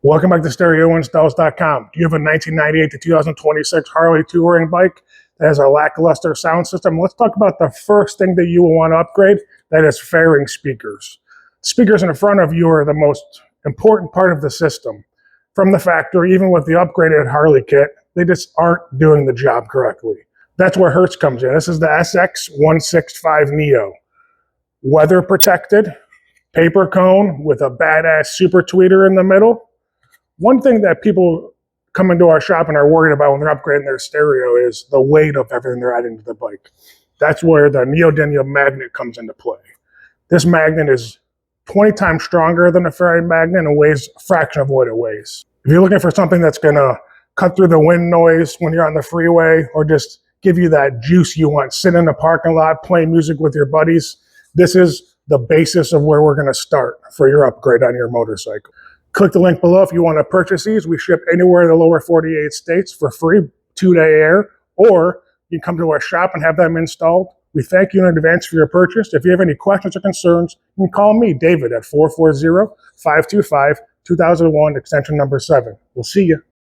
Welcome back to StereoInstalls.com. Do you have a 1998 to 2026 Harley touring bike that has a lackluster sound system? Let's talk about the first thing that you will want to upgrade, that is fairing speakers. Speakers in front of you are the most important part of the system. From the factory, even with the upgraded Harley kit, they just aren't doing the job correctly. That's where Hertz comes in. This is the SX 165 NEO. Weather protected, paper cone with a badass super tweeter in the middle. One thing that people come into our shop and are worried about when they're upgrading their stereo is the weight of everything they're adding to the bike. That's where the Neodymium magnet comes into play. This magnet is 20 times stronger than a fairing magnet and weighs a fraction of what it weighs. If you're looking for something that's going to cut through the wind noise when you're on the freeway, or just give you that juice you want, sit in a parking lot, playing music with your buddies, this is the basis of where we're going to start for your upgrade on your motorcycle. Click the link below if you want to purchase these. We ship anywhere in the lower 48 states for free, 2-day air, or you can come to our shop and have them installed. We thank you in advance for your purchase. If you have any questions or concerns, you can call me, David, at 440-525-2001, extension number 7. We'll see you.